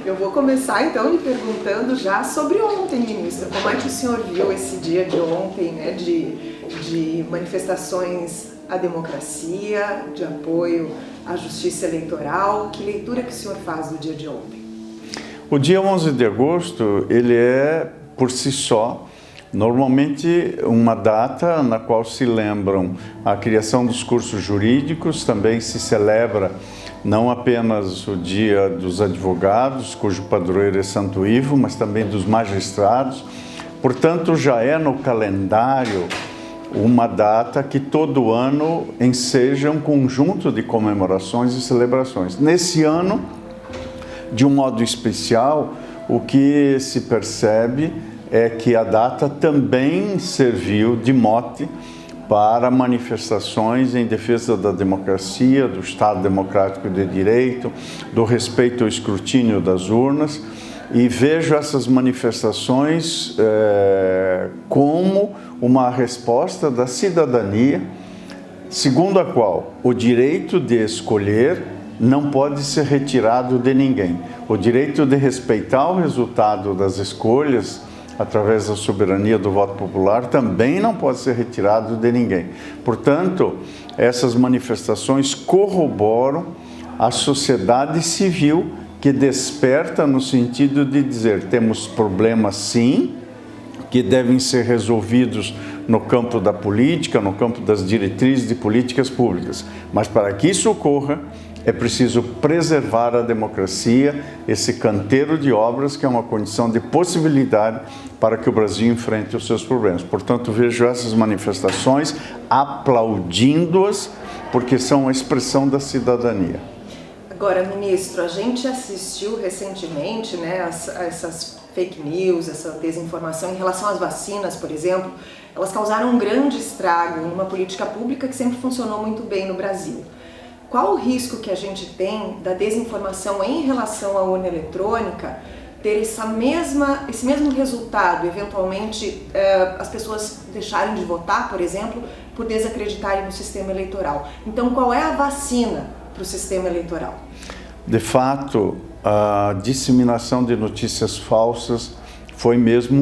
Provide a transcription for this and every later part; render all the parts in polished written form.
Eu vou começar então lhe perguntando já sobre ontem, ministro. Como é que o senhor viu esse dia de ontem, né, de manifestações à democracia, de apoio à justiça eleitoral? Que leitura que o senhor faz do dia de ontem? O dia 11 de agosto, ele é, por si só, normalmente uma data na qual se lembram a criação dos cursos jurídicos, também se celebra não apenas o dia dos advogados, cujo padroeiro é Santo Ivo, mas também dos magistrados. Portanto, já é no calendário uma data que todo ano enseja um conjunto de comemorações e celebrações. Nesse ano, de um modo especial, o que se percebe é que a data também serviu de mote para manifestações em defesa da democracia, do Estado Democrático de Direito, do respeito ao escrutínio das urnas, e vejo essas manifestações como uma resposta da cidadania, segundo a qual o direito de escolher não pode ser retirado de ninguém. O direito de respeitar o resultado das escolhas através da soberania do voto popular também não pode ser retirado de ninguém. Portanto, essas manifestações corroboram a sociedade civil que desperta no sentido de dizer: temos problemas sim, que devem ser resolvidos no campo da política, no campo das diretrizes de políticas públicas. Mas para que isso ocorra, é preciso preservar a democracia, esse canteiro de obras que é uma condição de possibilidade para que o Brasil enfrente os seus problemas. Portanto, vejo essas manifestações aplaudindo-as, porque são a expressão da cidadania. Agora, ministro, a gente assistiu recentemente, né, a essas fake news, essa desinformação em relação às vacinas, por exemplo. Elas causaram um grande estrago numa política pública que sempre funcionou muito bem no Brasil. Qual o risco que a gente tem da desinformação em relação à urna eletrônica ter esse mesmo resultado, eventualmente as pessoas deixarem de votar, por exemplo, por desacreditarem no sistema eleitoral? Então, qual é a vacina para o sistema eleitoral? De fato, a disseminação de notícias falsas foi mesmo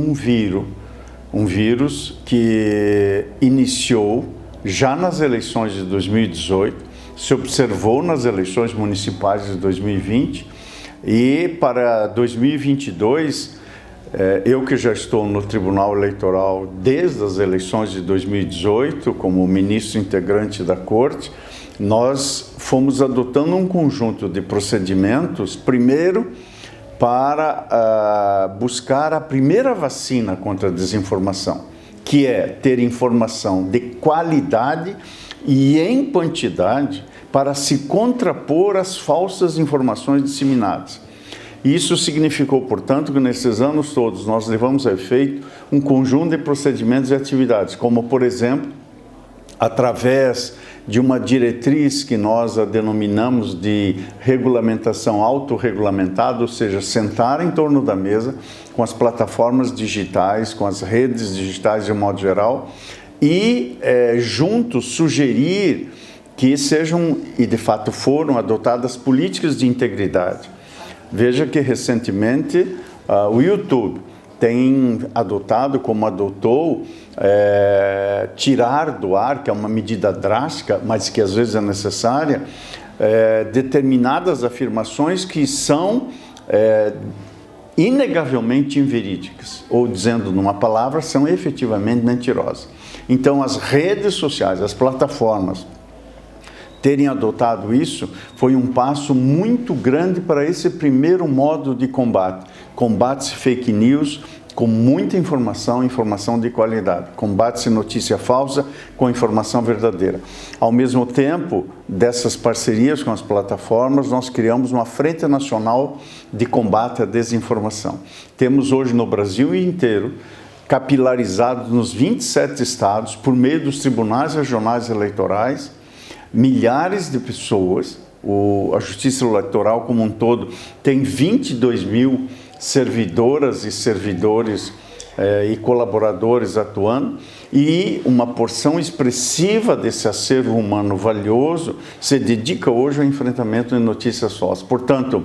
um vírus que iniciou já nas eleições de 2018, se observou nas eleições municipais de 2020 e para 2022, eu que já estou no Tribunal Eleitoral desde as eleições de 2018, como ministro integrante da Corte, nós fomos adotando um conjunto de procedimentos, primeiro para buscar a primeira vacina contra a desinformação, que é ter informação de qualidade e em quantidade para se contrapor às falsas informações disseminadas. Isso significou, portanto, que nesses anos todos nós levamos a efeito um conjunto de procedimentos e atividades, como, por exemplo, através de uma diretriz que nós a denominamos de regulamentação autorregulamentada, ou seja, sentar em torno da mesa com as plataformas digitais, com as redes digitais de um modo geral, e juntos sugerir que sejam, e de fato foram, adotadas políticas de integridade. Veja que recentemente o YouTube tem adotado, como adotou, tirar do ar, que é uma medida drástica, mas que às vezes é necessária, determinadas afirmações que são inegavelmente inverídicas, ou dizendo numa palavra, são efetivamente mentirosas. Então, as redes sociais, as plataformas, terem adotado isso foi um passo muito grande para esse primeiro modo de combate. Combate-se fake news com muita informação, informação de qualidade. Combate-se notícia falsa com informação verdadeira. Ao mesmo tempo, dessas parcerias com as plataformas, nós criamos uma Frente Nacional de Combate à Desinformação. Temos hoje no Brasil inteiro, capilarizados nos 27 estados, por meio dos tribunais regionais eleitorais, milhares de pessoas. A Justiça Eleitoral como um todo tem 22 mil servidoras e servidores e colaboradores atuando, e uma porção expressiva desse acervo humano valioso se dedica hoje ao enfrentamento de notícias falsas. Portanto,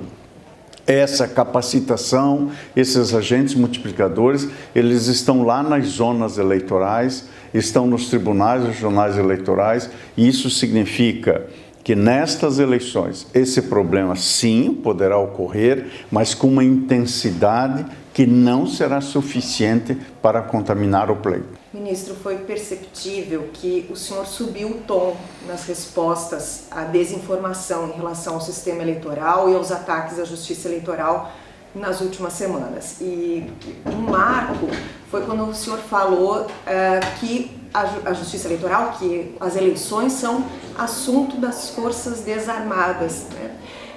Essa capacitação, esses agentes multiplicadores, eles estão lá nas zonas eleitorais, estão nos tribunais regionais eleitorais, e isso significa que nestas eleições esse problema sim poderá ocorrer, mas com uma intensidade que não será suficiente para contaminar o pleito. Ministro, foi perceptível que o senhor subiu o tom nas respostas à desinformação em relação ao sistema eleitoral e aos ataques à justiça eleitoral nas últimas semanas. E um marco foi quando o senhor falou que a justiça eleitoral, que as eleições são assunto das forças desarmadas, né?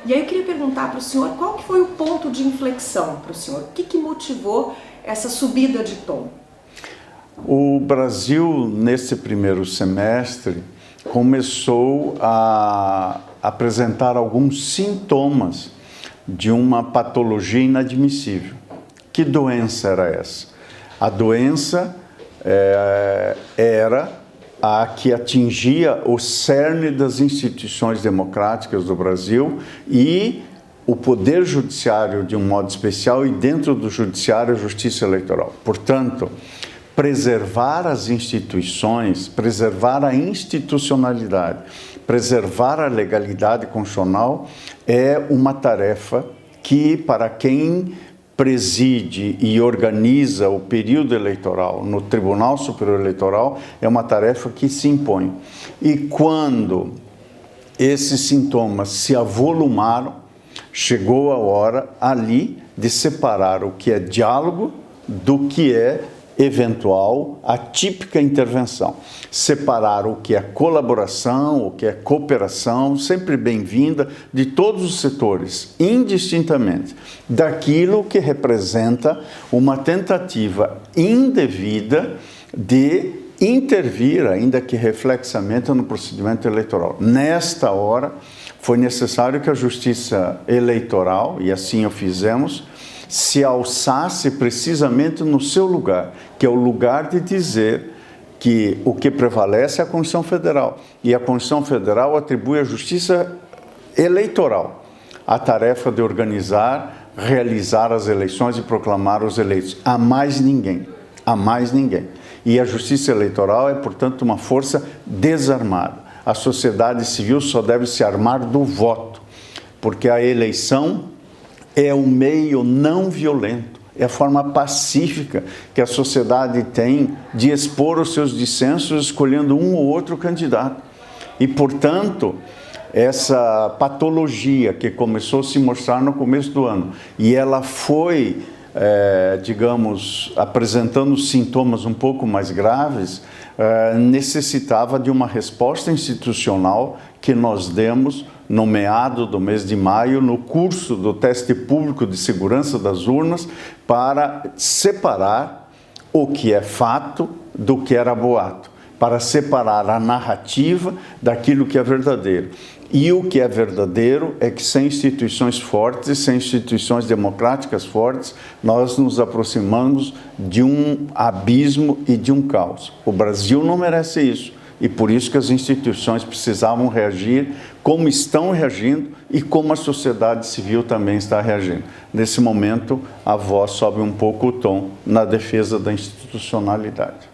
E aí eu queria perguntar para o senhor qual que foi o ponto de inflexão para o senhor? O que motivou essa subida de tom? O Brasil, nesse primeiro semestre, começou a apresentar alguns sintomas de uma patologia inadmissível. Que doença era essa? A doença era a que atingia o cerne das instituições democráticas do Brasil e o poder judiciário de um modo especial, e dentro do judiciário a justiça eleitoral. Portanto, preservar as instituições, preservar a institucionalidade, preservar a legalidade constitucional é uma tarefa que, para quem preside e organiza o período eleitoral no Tribunal Superior Eleitoral, é uma tarefa que se impõe. E quando esses sintomas se avolumaram, chegou a hora ali de separar o que é diálogo do que é eventual, atípica intervenção. Separar o que é colaboração, o que é cooperação, sempre bem-vinda, de todos os setores, indistintamente, daquilo que representa uma tentativa indevida de intervir, ainda que reflexamente, no procedimento eleitoral. Nesta hora, foi necessário que a Justiça Eleitoral, e assim o fizemos, se alçasse precisamente no seu lugar, que é o lugar de dizer que o que prevalece é a Constituição Federal. E a Constituição Federal atribui à Justiça Eleitoral a tarefa de organizar, realizar as eleições e proclamar os eleitos. A mais ninguém. A mais ninguém. E a Justiça Eleitoral é, portanto, uma força desarmada. A sociedade civil só deve se armar do voto, porque a eleição é um meio não violento, é a forma pacífica que a sociedade tem de expor os seus dissensos escolhendo um ou outro candidato. E, portanto, essa patologia que começou a se mostrar no começo do ano, e ela foi, digamos, apresentando sintomas um pouco mais graves, necessitava de uma resposta institucional que nós demos no meado do mês de maio, no curso do teste público de segurança das urnas, para separar o que é fato do que era boato, para separar a narrativa daquilo que é verdadeiro. E o que é verdadeiro é que sem instituições fortes, sem instituições democráticas fortes, nós nos aproximamos de um abismo e de um caos. O Brasil não merece isso. E por isso que as instituições precisavam reagir como estão reagindo e como a sociedade civil também está reagindo. Nesse momento, a voz sobe um pouco o tom na defesa da institucionalidade.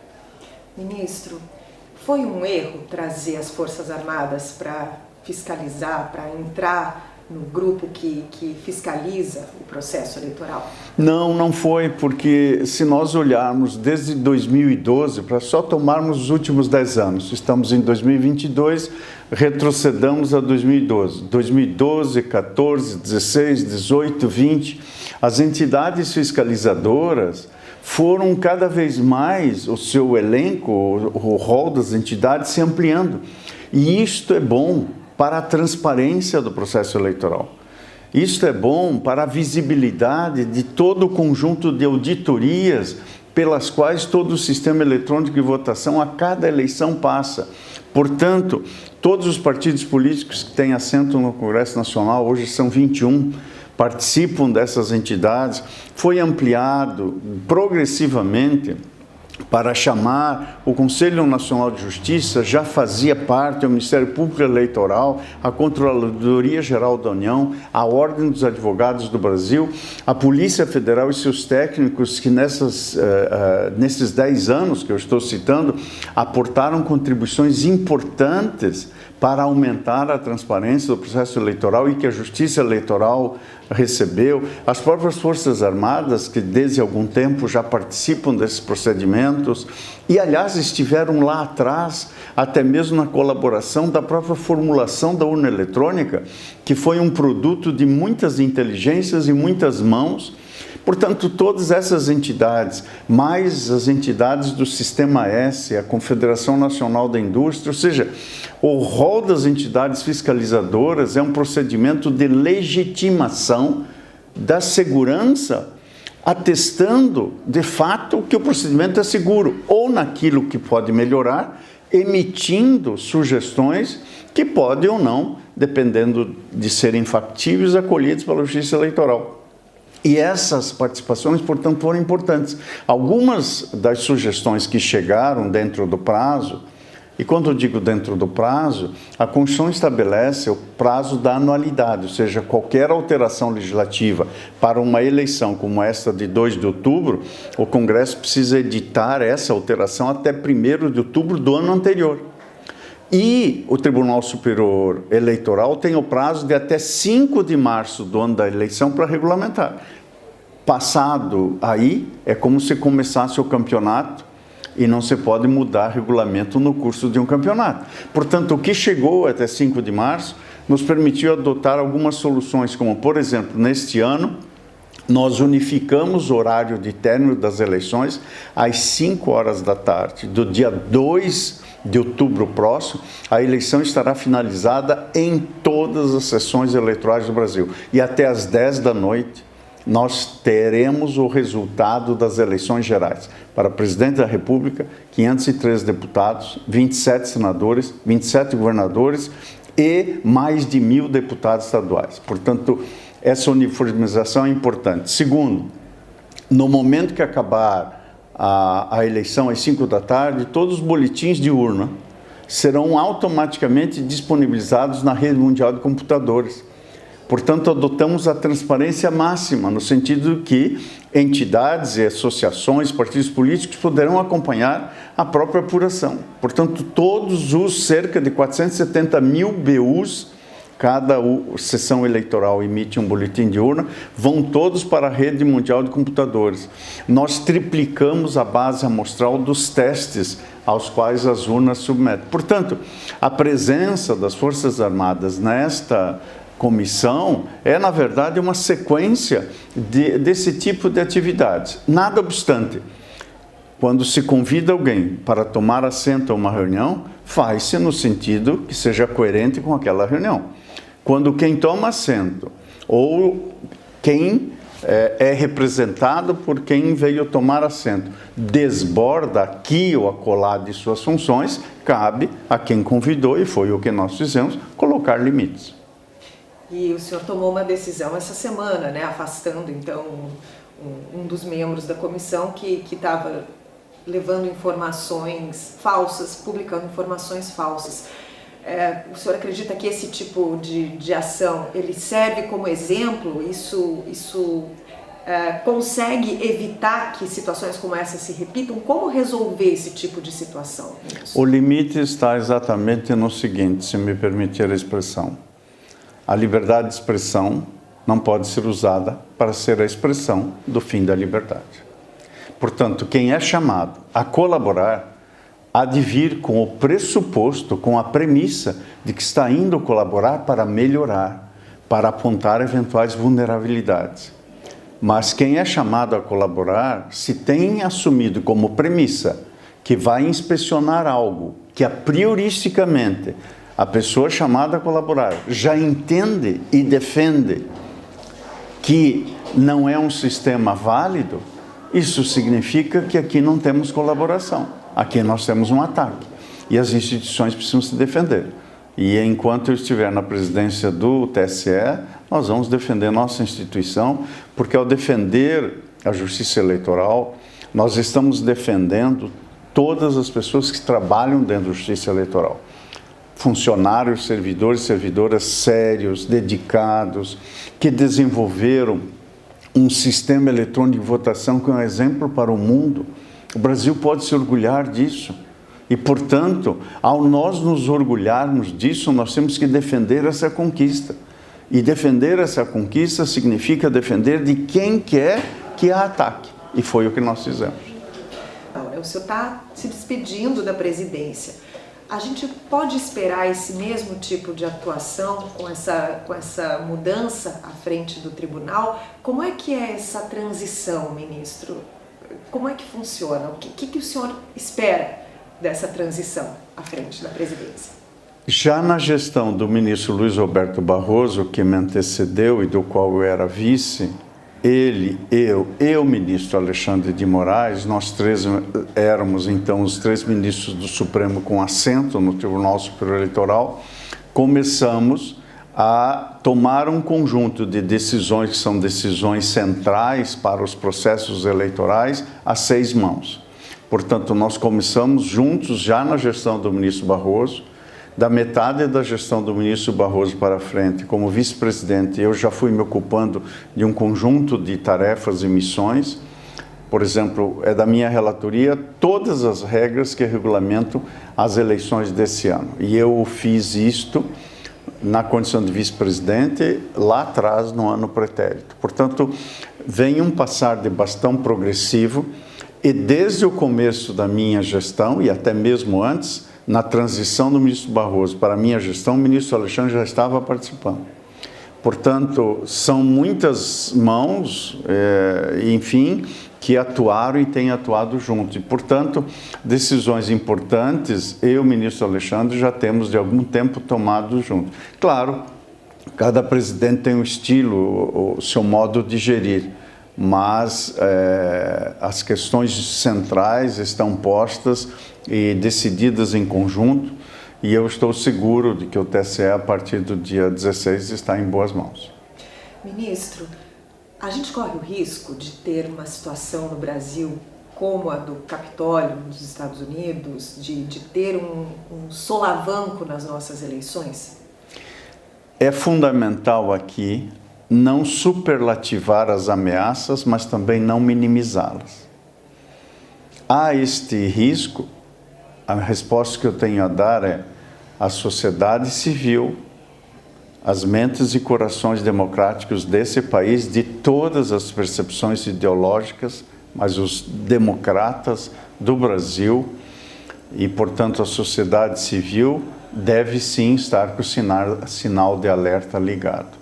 Ministro, foi um erro trazer as Forças Armadas para fiscalizar, para entrar no grupo que fiscaliza o processo eleitoral? Não, não foi, porque se nós olharmos desde 2012, para só tomarmos os últimos 10 anos, estamos em 2022, retrocedamos a 2012. 2012, 14, 16, 18, 20, as entidades fiscalizadoras foram cada vez mais, o seu elenco, o rol das entidades se ampliando. E isto é bom para a transparência do processo eleitoral. Isto é bom para a visibilidade de todo o conjunto de auditorias pelas quais todo o sistema eletrônico de votação a cada eleição passa. Portanto, todos os partidos políticos que têm assento no Congresso Nacional, hoje são 21, participam dessas entidades. Foi ampliado progressivamente para chamar o Conselho Nacional de Justiça, já fazia parte o Ministério Público Eleitoral, a Controladoria Geral da União, a Ordem dos Advogados do Brasil, a Polícia Federal e seus técnicos que nesses 10 anos que eu estou citando, aportaram contribuições importantes para aumentar a transparência do processo eleitoral e que a Justiça Eleitoral recebeu, as próprias Forças Armadas, que desde algum tempo já participam desses procedimentos e, aliás, estiveram lá atrás, até mesmo na colaboração da própria formulação da urna eletrônica, que foi um produto de muitas inteligências e muitas mãos. Portanto, todas essas entidades, mais as entidades do Sistema S, a Confederação Nacional da Indústria, ou seja, o rol das entidades fiscalizadoras é um procedimento de legitimação da segurança, atestando, de fato, que o procedimento é seguro, ou naquilo que pode melhorar, emitindo sugestões que podem ou não, dependendo de serem factíveis, acolhidas pela Justiça Eleitoral. E essas participações, portanto, foram importantes. Algumas das sugestões que chegaram dentro do prazo, e quando eu digo dentro do prazo, a Constituição estabelece o prazo da anualidade, ou seja, qualquer alteração legislativa para uma eleição como esta de 2 de outubro, o Congresso precisa editar essa alteração até 1º de outubro do ano anterior. E o Tribunal Superior Eleitoral tem o prazo de até 5 de março do ano da eleição para regulamentar. Passado aí, é como se começasse o campeonato e não se pode mudar regulamento no curso de um campeonato. Portanto, o que chegou até 5 de março nos permitiu adotar algumas soluções, como, por exemplo, neste ano, nós unificamos o horário de término das eleições às 5 horas da tarde, do dia 2 de outubro próximo, a eleição estará finalizada em todas as sessões eleitorais do Brasil. E até às 10 da noite, nós teremos o resultado das eleições gerais. Para presidente da República, 503 deputados, 27 senadores, 27 governadores e mais de 1.000 deputados estaduais. Portanto, essa uniformização é importante. Segundo, no momento que acabar a eleição às 5 da tarde, todos os boletins de urna serão automaticamente disponibilizados na rede mundial de computadores. Portanto, adotamos a transparência máxima, no sentido que entidades e associações, partidos políticos poderão acompanhar a própria apuração. Portanto, todos os cerca de 470 mil BUs, cada sessão eleitoral emite um boletim de urna, vão todos para a rede mundial de computadores. Nós triplicamos a base amostral dos testes aos quais as urnas submetem. Portanto, a presença das Forças Armadas nesta comissão é, na verdade, uma sequência desse tipo de atividades. Nada obstante, quando se convida alguém para tomar assento a uma reunião, faz-se no sentido que seja coerente com aquela reunião. Quando quem toma assento ou quem é representado por quem veio tomar assento desborda aqui ou acolá de suas funções, cabe a quem convidou, e foi o que nós fizemos, colocar limites. E o senhor tomou uma decisão essa semana, né, afastando então um dos membros da comissão que estava levando informações falsas, publicando informações falsas. O senhor acredita que esse tipo de ação ele serve como exemplo? Isso consegue evitar que situações como essa se repitam? Como resolver esse tipo de situação? O limite está exatamente no seguinte, se me permitir a expressão. A liberdade de expressão não pode ser usada para ser a expressão do fim da liberdade. Portanto, quem é chamado a colaborar há de vir com o pressuposto, com a premissa de que está indo colaborar para melhorar, para apontar eventuais vulnerabilidades. Mas quem é chamado a colaborar, se tem assumido como premissa que vai inspecionar algo que, a prioristicamente, a pessoa chamada a colaborar já entende e defende que não é um sistema válido, isso significa que aqui não temos colaboração, aqui nós temos um ataque e as instituições precisam se defender. E enquanto eu estiver na presidência do TSE, nós vamos defender nossa instituição, porque ao defender a justiça eleitoral, Nós estamos defendendo todas as pessoas que trabalham dentro da justiça eleitoral. Funcionários, servidores, servidoras sérios, dedicados, que desenvolveram um sistema eletrônico de votação que é um exemplo para o mundo. O Brasil pode se orgulhar disso. E, portanto, ao nós nos orgulharmos disso, nós temos que defender essa conquista. E defender essa conquista significa defender de quem quer que a ataque. E foi o que nós fizemos. O senhor está se despedindo da presidência. A gente pode esperar esse mesmo tipo de atuação com essa mudança à frente do tribunal? Como é que é essa transição, ministro? Como é que funciona? O que o senhor espera dessa transição à frente da presidência? Já na gestão do ministro Luiz Roberto Barroso, que me antecedeu e do qual eu era vice, ele, eu e o ministro Alexandre de Moraes, nós três éramos então os três ministros do Supremo com assento no Tribunal Superior Eleitoral, começamos a tomar um conjunto de decisões que são decisões centrais para os processos eleitorais a 6 mãos. Portanto, nós começamos juntos já na gestão do ministro Barroso. Da metade da gestão do ministro Barroso para frente, como vice-presidente, eu já fui me ocupando de um conjunto de tarefas e missões. Por exemplo, é da minha relatoria todas as regras que regulamentam as eleições desse ano. E eu fiz isto na condição de vice-presidente lá atrás, no ano pretérito. Portanto, vem um passar de bastão progressivo e desde o começo da minha gestão, e até mesmo antes, na transição do ministro Barroso para a minha gestão, o ministro Alexandre já estava participando. Portanto, são muitas mãos, enfim, que atuaram e têm atuado juntos. E, portanto, decisões importantes, eu e o ministro Alexandre já temos de algum tempo tomado juntos. Claro, cada presidente tem um estilo, o seu modo de gerir, mas as questões centrais estão postas e decididas em conjunto, e eu estou seguro de que o TSE, a partir do dia 16, está em boas mãos. Ministro, a gente corre o risco de ter uma situação no Brasil como a do Capitólio nos Estados Unidos, de ter um solavanco nas nossas eleições? É fundamental aqui não superlativar as ameaças, mas também não minimizá-las. Há este risco. A resposta que eu tenho a dar é: a sociedade civil, as mentes e corações democráticos desse país, de todas as percepções ideológicas, mas os democratas do Brasil e, portanto, a sociedade civil deve sim estar com o sinal de alerta ligado.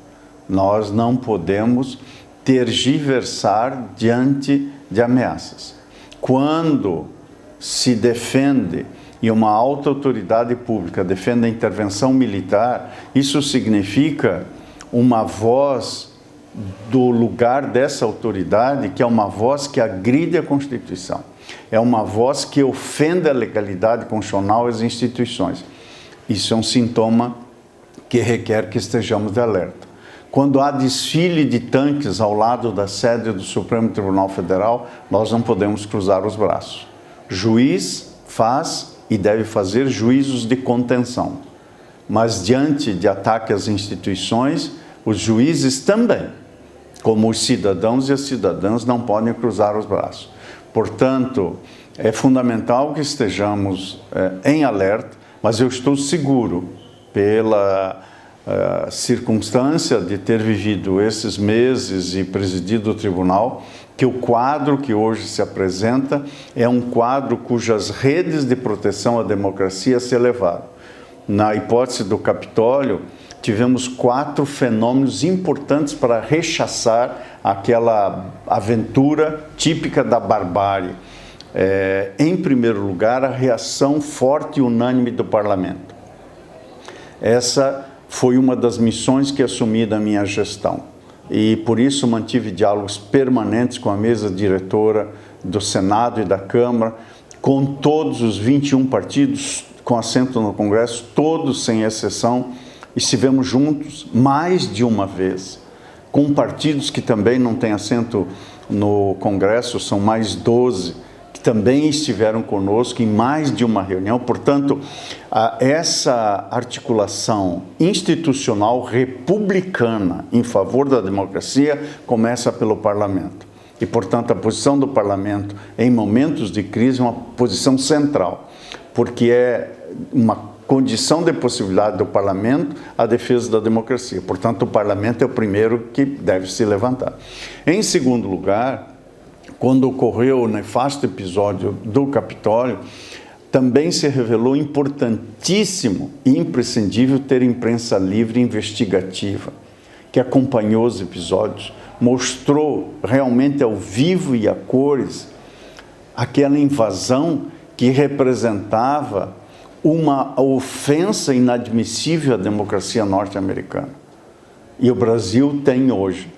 Nós não podemos tergiversar diante de ameaças. Quando se defende e uma alta autoridade pública defende a intervenção militar, isso significa uma voz do lugar dessa autoridade, que é uma voz que agride a Constituição. É uma voz que ofende a legalidade constitucional e as instituições. Isso é um sintoma que requer que estejamos de alerta. Quando há desfile de tanques ao lado da sede do Supremo Tribunal Federal, nós não podemos cruzar os braços. Juiz faz e deve fazer juízos de contenção. Mas diante de ataque às instituições, os juízes também, como os cidadãos e as cidadãs, não podem cruzar os braços. Portanto, é fundamental que estejamos em alerta, mas eu estou seguro, pela circunstância de ter vivido esses meses e presidido o tribunal, que o quadro que hoje se apresenta é um quadro cujas redes de proteção à democracia se elevaram. Na hipótese do Capitólio, tivemos 4 fenômenos importantes para rechaçar aquela aventura típica da barbárie. Em primeiro lugar, a reação forte e unânime do parlamento. Essa foi uma das missões que assumi da minha gestão. E por isso mantive diálogos permanentes com a mesa diretora do Senado e da Câmara, com todos os 21 partidos com assento no Congresso, todos sem exceção, estivemos juntos mais de uma vez com partidos que também não têm assento no Congresso, são mais 12, que também estiveram conosco em mais de uma reunião. Portanto, essa articulação institucional republicana em favor da democracia começa pelo parlamento. E, portanto, a posição do parlamento em momentos de crise é uma posição central, porque é uma condição de possibilidade do parlamento a defesa da democracia. Portanto, o parlamento é o primeiro que deve se levantar. Em segundo lugar, quando ocorreu o nefasto episódio do Capitólio, também se revelou importantíssimo e imprescindível ter imprensa livre e investigativa, que acompanhou os episódios, mostrou realmente ao vivo e a cores aquela invasão que representava uma ofensa inadmissível à democracia norte-americana. E o Brasil tem hoje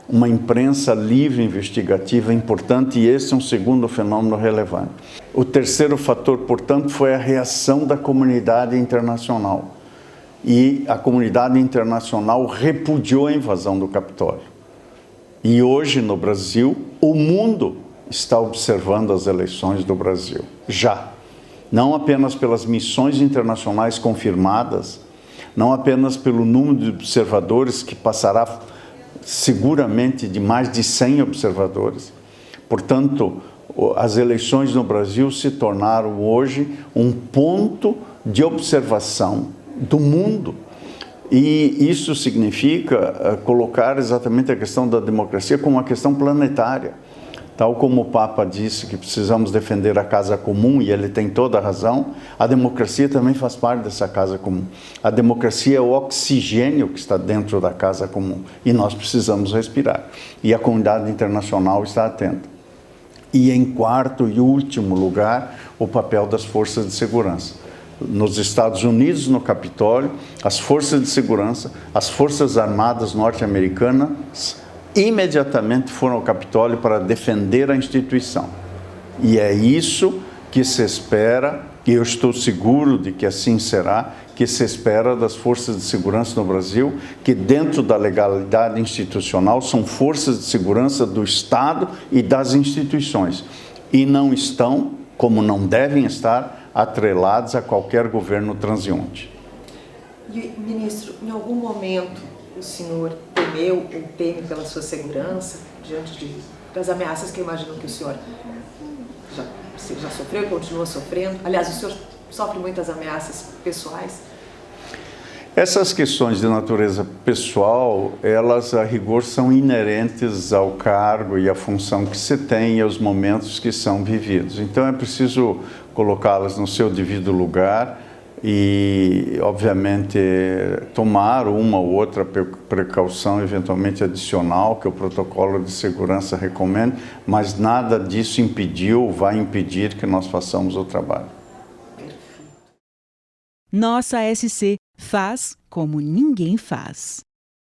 uma imprensa livre e investigativa importante, e esse é um segundo fenômeno relevante. O terceiro fator, portanto, foi a reação da comunidade internacional. E a comunidade internacional repudiou a invasão do Capitólio. E hoje, no Brasil, o mundo está observando as eleições do Brasil, já. Não apenas pelas missões internacionais confirmadas, não apenas pelo número de observadores, que passará seguramente de mais de 100 observadores. Portanto, as eleições no Brasil se tornaram hoje um ponto de observação do mundo. E isso significa colocar exatamente a questão da democracia como uma questão planetária. Tal como o Papa disse que precisamos defender a casa comum, e ele tem toda a razão, a democracia também faz parte dessa casa comum. A democracia é o oxigênio que está dentro da casa comum, e nós precisamos respirar. E a comunidade internacional está atenta. E em quarto e último lugar, o papel das forças de segurança. Nos Estados Unidos, no Capitólio, as forças de segurança, as forças armadas norte-americanas, imediatamente foram ao Capitólio para defender a instituição. E é isso que se espera, e eu estou seguro de que assim será, que se espera das forças de segurança no Brasil, que dentro da legalidade institucional são forças de segurança do Estado e das instituições. E não estão, como não devem estar, atrelados a qualquer governo transeunte. E, ministro, em algum momento o senhor temeu ou teme pela sua segurança diante das ameaças que eu imagino que o senhor já sofreu e continua sofrendo? Aliás, o senhor sofre muitas ameaças pessoais? Essas questões de natureza pessoal, elas a rigor são inerentes ao cargo e à função que se tem e aos momentos que são vividos. Então é preciso colocá-las no seu devido lugar e, obviamente, tomar uma ou outra precaução eventualmente adicional que o protocolo de segurança recomenda, mas nada disso impediu ou vai impedir que nós façamos o trabalho. Nossa SC faz como ninguém faz.